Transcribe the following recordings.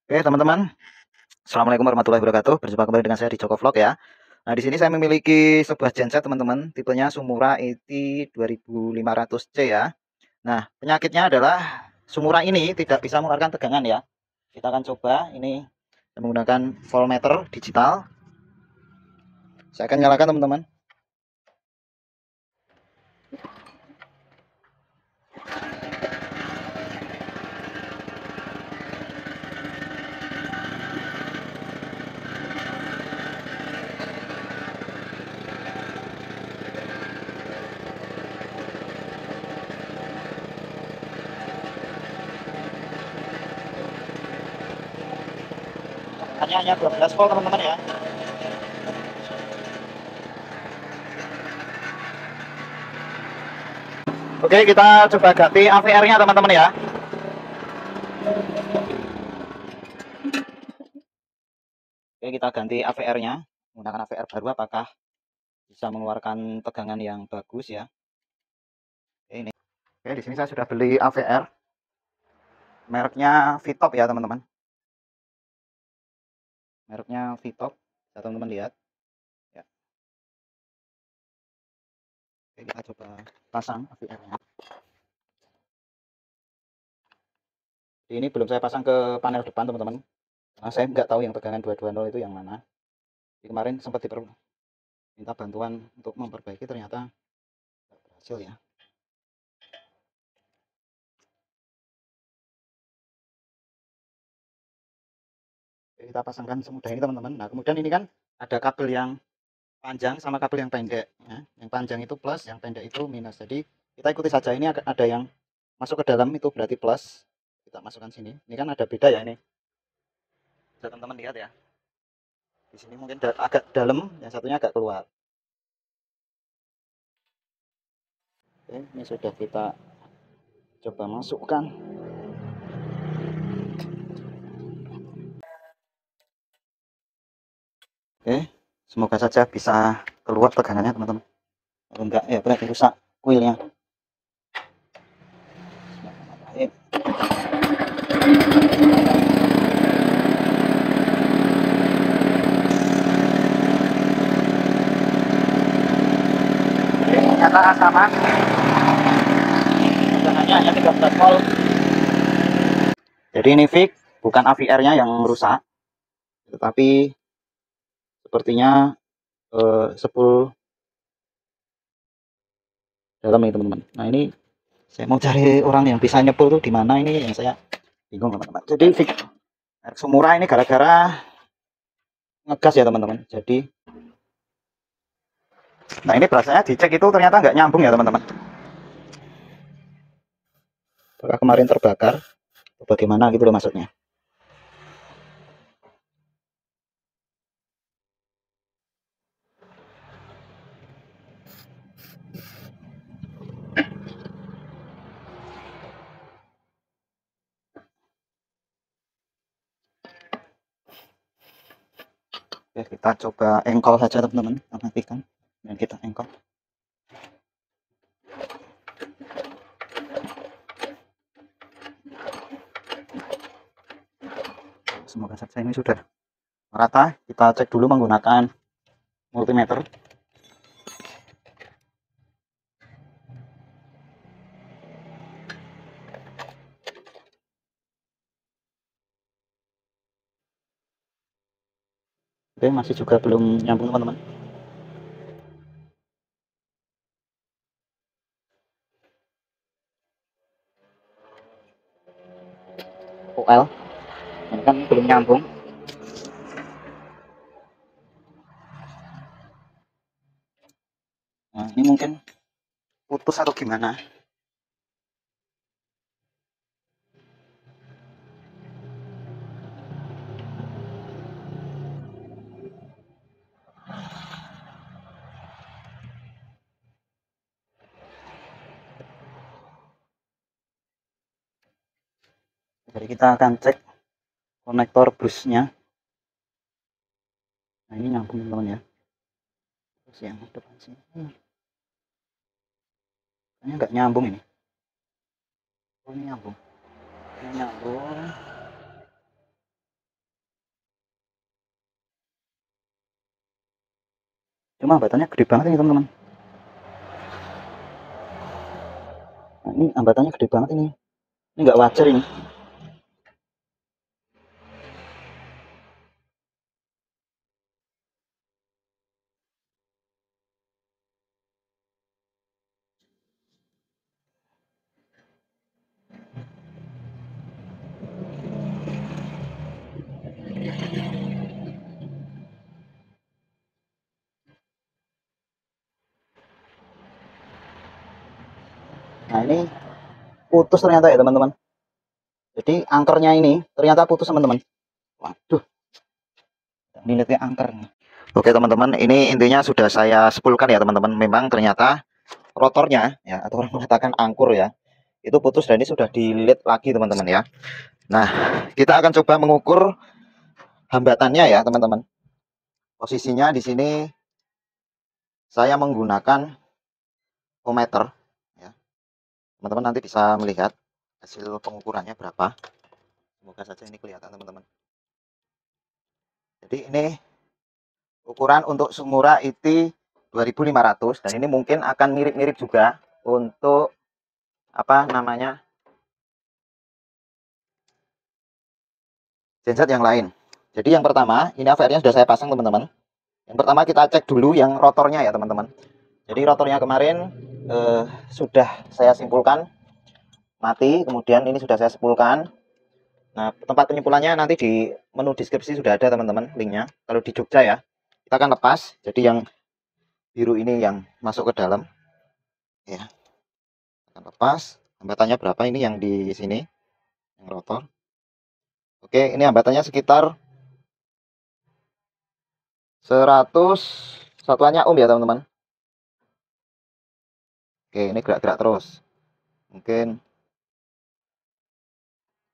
Oke teman-teman, assalamualaikum warahmatullahi wabarakatuh. Berjumpa kembali dengan saya di Joko Vlog ya. Nah di sini saya memiliki sebuah genset teman-teman, tipenya Sumura ET 2500C ya. Nah penyakitnya adalah Sumura ini tidak bisa mengeluarkan tegangan ya. Kita akan coba ini menggunakan voltmeter digital. Saya akan nyalakan teman-teman. Hanya 12 volt teman-teman ya. Oke kita coba ganti AVR-nya teman-teman ya. Oke kita ganti AVR-nya, menggunakan AVR baru apakah bisa mengeluarkan tegangan yang bagus ya. Oke, ini. Oke di sini saya sudah beli AVR. Mereknya Vitop ya teman-teman. Mereknya Vitop. Bisa teman-teman lihat. Ya. Oke, kita coba pasang AVR-nya. Ini belum saya pasang ke panel depan teman-teman. Nah, saya nggak tahu yang tegangan 220 itu yang mana. Jadi, kemarin sempat minta bantuan untuk memperbaiki, ternyata nggak berhasil ya. Oke, kita pasangkan semudah ini teman-teman. Nah kemudian ini kan ada kabel yang panjang sama kabel yang pendek ya. Yang panjang itu plus, yang pendek itu minus. Jadi kita ikuti saja, ini ada yang masuk ke dalam itu berarti plus. Kita masukkan sini. Ini kan ada beda ya ini. Bisa teman-teman lihat ya. Di sini mungkin agak dalam, yang satunya agak keluar. Oke, ini sudah kita coba masukkan. Oke, semoga saja bisa keluar tegangannya teman-teman. Kalau enggak ya berarti rusak kuilnya. Ternyata sama, tegangannya hanya 13 volt. Jadi ini fix, bukan AVR-nya yang rusak, tetapi sepertinya spool dalam ini teman-teman. Nah ini saya mau cari orang yang bisa nyepul tuh di mana, ini yang saya bingung teman-teman. Jadi fix Sumura ini gara-gara ngegas ya teman-teman. Jadi nah ini berasanya dicek itu ternyata nggak nyambung ya teman-teman. Apakah kemarin terbakar bagaimana gitu loh maksudnya. Oke, kita coba engkol saja teman-teman, matikan dan kita engkol. Semoga saja ini sudah merata. Kita cek dulu menggunakan multimeter. Oke, masih juga belum nyambung teman-teman. OL ini kan belum nyambung. Nah ini mungkin putus atau gimana. Jadi kita akan cek konektor busnya. Nah ini nyambung teman-teman ya. Terus yang depan sini kayaknya nggak nyambung ini. Oh ini nyambung. Ini nyambung. Cuma hambatannya gede banget ini teman-teman. Nah, ini hambatannya gede banget ini. Ini nggak wajar ini. Nah ini putus ternyata ya teman-teman. Jadi angkernya ini ternyata putus teman-teman. Waduh, ini lihatnya angker. Oke teman-teman, ini intinya sudah saya sepulkan ya teman-teman. Memang ternyata rotornya ya, atau orang mengatakan angkur ya, itu putus dan ini sudah dililit lagi teman-teman ya. Nah, kita akan coba mengukur hambatannya ya teman-teman. Posisinya di sini saya menggunakan ohmmeter ya. Teman-teman nanti bisa melihat hasil pengukurannya berapa. Semoga saja ini kelihatan teman-teman. Jadi ini ukuran untuk Sumura IT 2500 dan ini mungkin akan mirip-mirip juga untuk apa namanya genset yang lain. Jadi yang pertama, ini AVR-nya sudah saya pasang teman-teman. Yang pertama kita cek dulu yang rotornya ya teman-teman. Jadi rotornya kemarin sudah saya simpulkan mati, kemudian ini sudah saya simpulkan. Nah, tempat penyimpulannya nanti di menu deskripsi sudah ada teman-teman linknya. Kalau di Jogja ya, kita akan lepas. Jadi yang biru ini yang masuk ke dalam, ya, akan lepas. Hambatannya berapa ini yang di sini, yang rotor. Oke, ini hambatannya sekitar 100 satuannya ohm ya teman-teman. Oke, ini gerak-gerak terus. Mungkin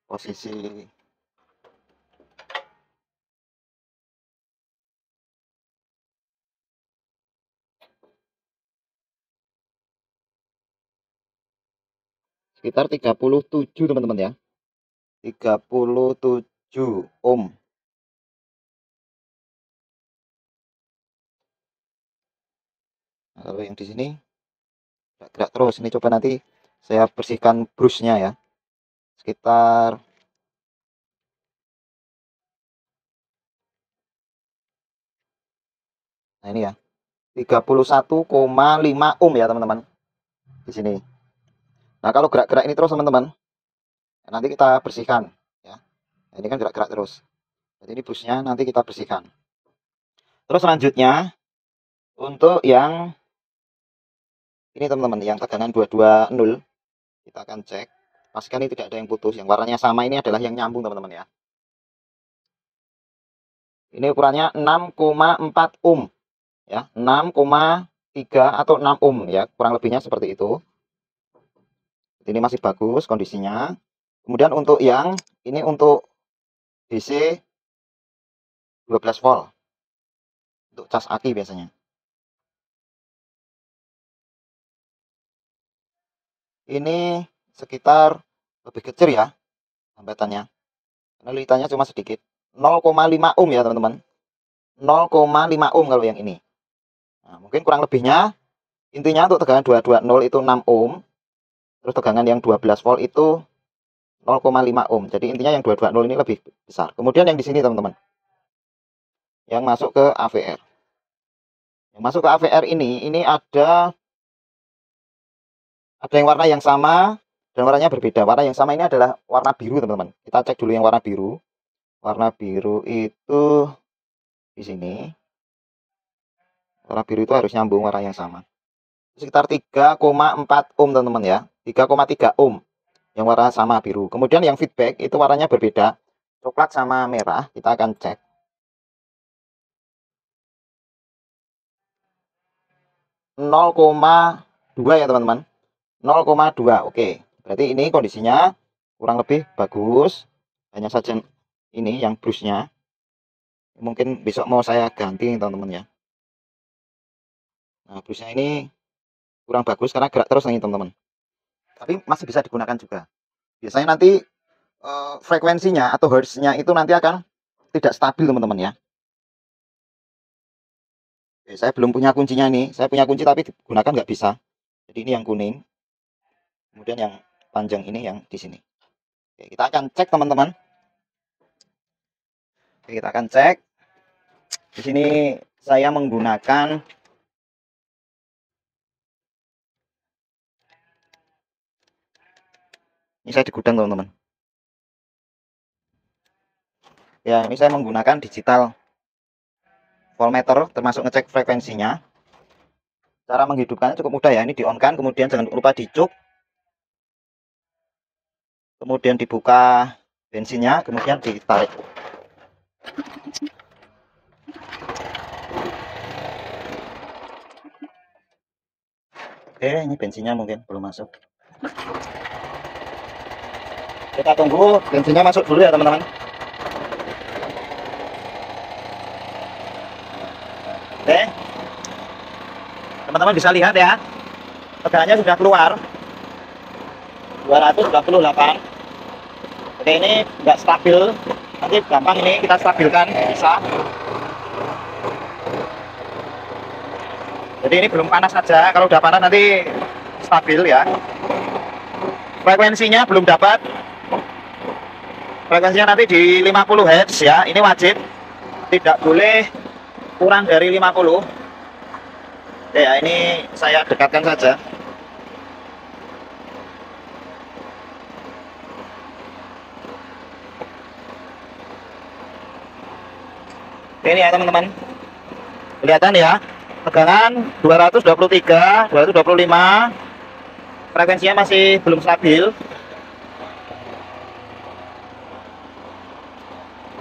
posisi sekitar 37 teman-teman ya. 37 ohm. Nah, kalau yang di sini gerak terus. Ini coba nanti saya bersihkan brusnya ya. Sekitar nah ini ya. 31,5 ohm ya teman-teman. Di sini. Nah, kalau gerak-gerak ini terus teman-teman, nanti kita bersihkan ya. Nah, ini kan gerak-gerak terus. Jadi ini brusnya nanti kita bersihkan. Terus selanjutnya untuk yang ini teman-teman, yang tegangan 220 kita akan cek. Pastikan ini tidak ada yang putus. Yang warnanya sama ini adalah yang nyambung teman-teman ya. Ini ukurannya 6,4 ohm ya, 6,3 atau 6 ohm ya, kurang lebihnya seperti itu. Ini masih bagus kondisinya. Kemudian untuk yang ini untuk DC 12 volt untuk cas aki biasanya. Ini sekitar lebih kecil ya hambatannya, karena lilitannya cuma sedikit, 0,5 ohm ya teman-teman, 0,5 ohm kalau yang ini. Nah, mungkin kurang lebihnya intinya untuk tegangan 220 itu 6 ohm, terus tegangan yang 12 volt itu 0,5 ohm. Jadi intinya yang 220 ini lebih besar. Kemudian yang di sini teman-teman, yang masuk ke AVR. Yang masuk ke AVR ini ada yang warna yang sama dan warnanya berbeda. Warna yang sama ini adalah warna biru teman-teman. Kita cek dulu yang warna biru. Warna biru itu di sini. Warna biru itu harus nyambung warna yang sama. Sekitar 3,4 ohm teman-teman ya. 3,3 ohm yang warna sama biru. Kemudian yang feedback itu warnanya berbeda. Coklat sama merah. Kita akan cek. 0,2 ya teman-teman. 0,2. Oke. Berarti ini kondisinya kurang lebih bagus. Hanya saja ini yang brusnya. Mungkin besok mau saya ganti teman-teman ya. Nah, brusnya ini kurang bagus karena gerak terus nih teman-teman. Tapi masih bisa digunakan juga. Biasanya nanti frekuensinya atau hertznya itu nanti akan tidak stabil teman-teman ya. Oke, saya belum punya kuncinya nih. Saya punya kunci tapi digunakan nggak bisa. Jadi ini yang kuning, kemudian yang panjang ini yang di sini. Oke, kita akan cek teman-teman. Oke, kita akan cek. Di sini saya menggunakan ini, saya di gudang teman-teman. Ya, ini saya menggunakan digital voltmeter termasuk ngecek frekuensinya. Cara menghidupkannya cukup mudah ya. Ini di on kan, kemudian jangan lupa dicuk. Kemudian dibuka bensinnya, kemudian ditarik. Oke, ini bensinnya mungkin belum masuk. Kita tunggu bensinnya masuk dulu ya teman-teman. Oke, teman-teman bisa lihat ya, tegangannya sudah keluar 228. Oke, ini nggak stabil, nanti gampang ini kita stabilkan, bisa. Jadi ini belum panas saja, kalau udah panas nanti stabil ya. Frekuensinya belum dapat, frekuensinya nanti di 50 Hz ya, ini wajib, tidak boleh kurang dari 50. Oke ya, ini saya dekatkan saja. Ini ya teman-teman, kelihatan ya, tegangan 223, 225, frekuensinya masih belum stabil.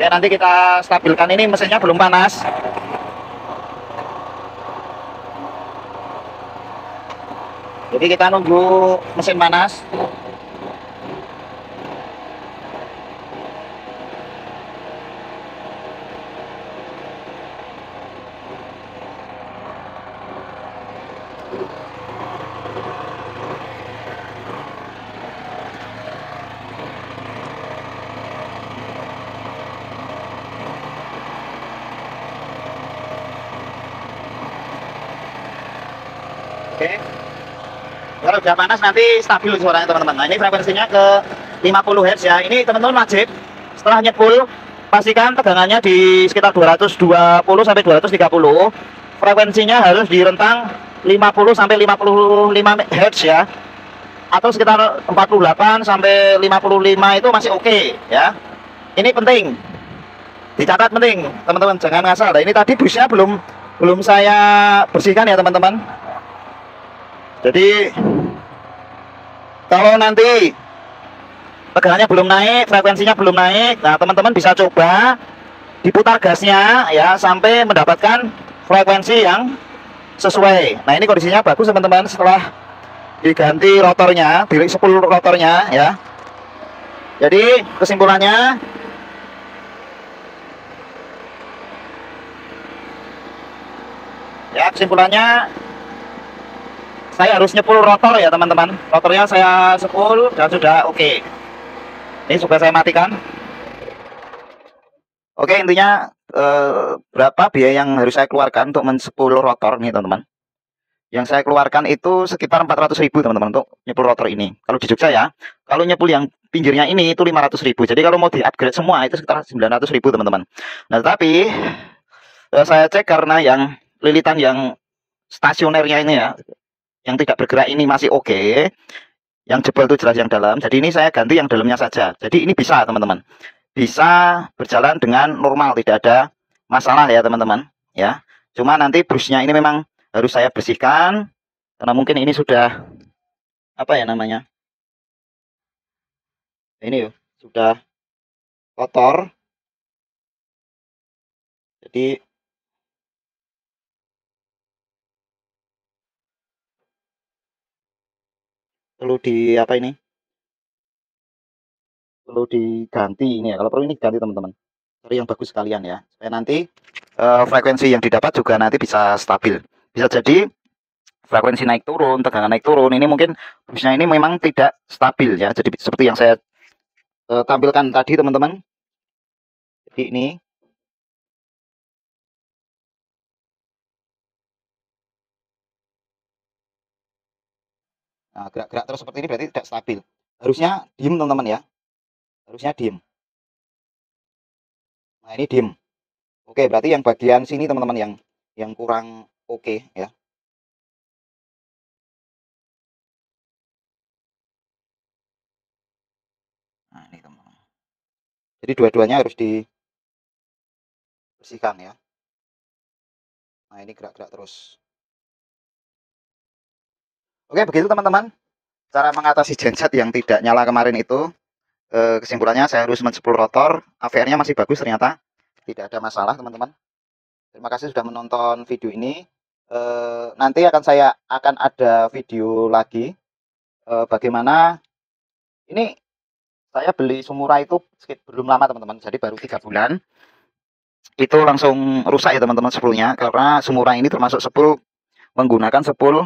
Ya, nanti kita stabilkan, ini mesinnya belum panas. Jadi kita nunggu mesin panas. Oke. Kalau udah panas nanti stabil suaranya teman-teman. Nah, ini frekuensinya ke 50 Hz ya. Ini teman-teman wajib setelah nyepul pastikan tegangannya di sekitar 220 sampai 230. Frekuensinya harus di rentang 50 sampai 55 Hz ya. Atau sekitar 48 sampai 55 itu masih oke ya. Ini penting. Dicatat penting, teman-teman, jangan ngasal. Nah, ini tadi busnya belum saya bersihkan ya, teman-teman. Jadi kalau nanti tegangannya belum naik, frekuensinya belum naik, nah teman-teman bisa coba diputar gasnya ya sampai mendapatkan frekuensi yang sesuai. Nah, ini kondisinya bagus teman-teman setelah diganti rotornya, bilik 10 rotornya ya. Jadi kesimpulannya, saya harus nyepul rotor ya teman-teman. Rotornya saya sepul dan sudah oke. Ini sudah saya matikan. Oke, intinya berapa biaya yang harus saya keluarkan untuk mensepul rotor nih teman-teman. Yang saya keluarkan itu sekitar 400.000 teman-teman untuk nyepul rotor ini. Kalau di Jogja ya, kalau nyepul yang pinggirnya ini itu 500.000. Jadi kalau mau di-upgrade semua itu sekitar 900.000 teman-teman. Nah, tapi saya cek karena yang lilitan yang stasionernya ini ya, yang tidak bergerak ini masih oke. Yang jebol itu jelas yang dalam. Jadi ini saya ganti yang dalamnya saja. Jadi ini bisa teman-teman, bisa berjalan dengan normal, tidak ada masalah ya teman-teman ya. Cuma nanti brusnya ini memang harus saya bersihkan karena mungkin ini sudah apa ya namanya, ini sudah kotor. Jadi perlu di apa ini, perlu diganti ini ya. Kalau perlu ini ganti teman-teman, cari yang bagus sekalian ya, supaya nanti frekuensi yang didapat juga nanti bisa stabil. Bisa jadi frekuensi naik turun, tegangan naik turun, ini mungkin busnya ini memang tidak stabil ya. Jadi seperti yang saya tampilkan tadi teman-teman. Jadi ini Nah, gerak-gerak terus seperti ini berarti tidak stabil. Harusnya diem teman-teman ya. Harusnya diem. Nah, ini diem. Oke, berarti yang bagian sini teman-teman yang kurang oke ya. Nah, ini teman-teman. Jadi dua-duanya harus dibersihkan ya. Nah, ini gerak-gerak terus. Oke, begitu teman-teman. Cara mengatasi genset yang tidak nyala kemarin itu. Kesimpulannya saya harus men-spool rotor. AVR-nya masih bagus ternyata. Tidak ada masalah teman-teman. Terima kasih sudah menonton video ini. Nanti saya akan ada video lagi. Bagaimana ini saya beli Sumura itu belum lama teman-teman. Jadi baru 3 bulan. Itu langsung rusak ya teman-teman spoolnya. Karena Sumura ini termasuk spool menggunakan spool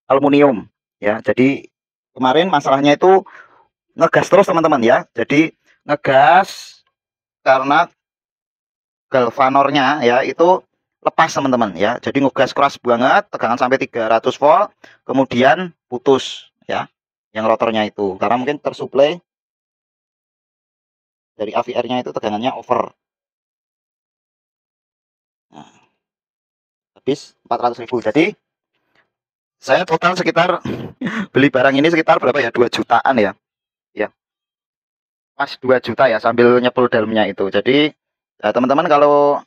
aluminium ya. Jadi kemarin masalahnya itu ngegas terus teman-teman ya. Jadi ngegas karena galvanornya ya itu lepas teman-teman ya. Jadi ngegas keras banget, tegangan sampai 300 volt, kemudian putus ya. Yang rotornya itu karena mungkin tersuplai dari AVR-nya itu tegangannya over. Nah, habis 400.000. Jadi saya total sekitar beli barang ini sekitar berapa ya? 2 jutaan ya. Ya, pas 2 juta ya sambil nyepul dalamnya itu. Jadi ya, teman-teman kalau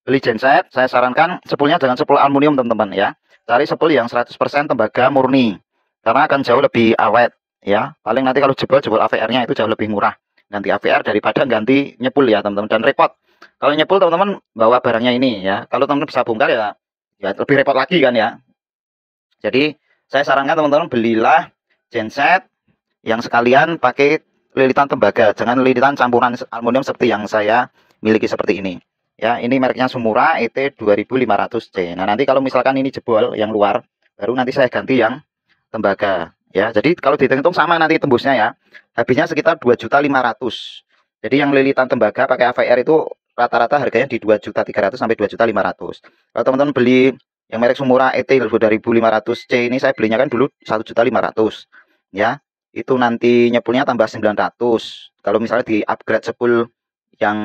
beli genset, saya sarankan sepulnya jangan sepul aluminium teman-teman ya. Cari sepul yang 100% tembaga murni. Karena akan jauh lebih awet ya. Paling nanti kalau jebol AVR-nya itu jauh lebih murah. Ganti AVR daripada ganti nyepul ya teman-teman. Dan repot. Kalau nyepul teman-teman bawa barangnya ini ya. Kalau teman-teman bisa bongkar ya lebih repot lagi kan ya. Jadi saya sarankan teman-teman belilah genset yang sekalian pakai lilitan tembaga. Jangan lilitan campuran aluminium seperti yang saya miliki seperti ini. Ya, ini mereknya Sumura ET 2500C. Nah, nanti kalau misalkan ini jebol yang luar, baru nanti saya ganti yang tembaga. Ya, jadi kalau dihitung sama nanti tembusnya ya. Habisnya sekitar 2.500.000. Jadi yang lilitan tembaga pakai AVR itu rata-rata harganya di 2.300.000 sampai 2.500.000. Kalau teman-teman beli yang merek Sumura ET 2500C ini saya belinya kan dulu 1.500.000. Ya, itu nanti nyepulnya tambah 900. Kalau misalnya di upgrade sepul yang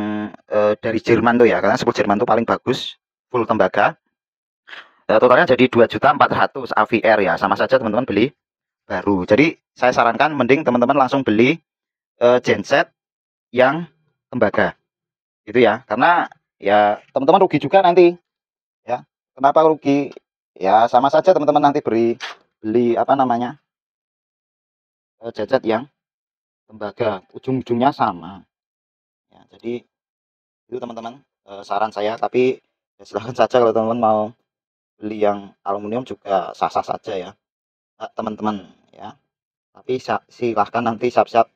dari Jerman tuh ya, karena sepul Jerman tuh paling bagus full tembaga. Totalnya jadi 2.400.000 AVR ya, sama saja teman-teman beli baru. Jadi saya sarankan mending teman-teman langsung beli genset yang tembaga gitu ya, karena ya teman-teman rugi juga nanti ya. Kenapa rugi? Ya sama saja teman-teman nanti beli apa namanya genset yang tembaga, ujung-ujungnya sama ya. Jadi itu teman-teman saran saya, tapi ya silahkan saja kalau teman-teman mau beli yang aluminium juga sah-sah saja ya teman-teman ya. Tapi silahkan nanti siap-siap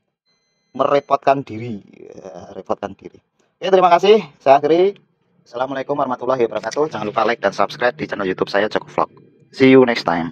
merepotkan diri ya, repotkan diri. Oke, terima kasih, saya akhiri. Assalamualaikum warahmatullahi wabarakatuh. Jangan lupa like dan subscribe di channel YouTube saya Joko Vlog. See you next time.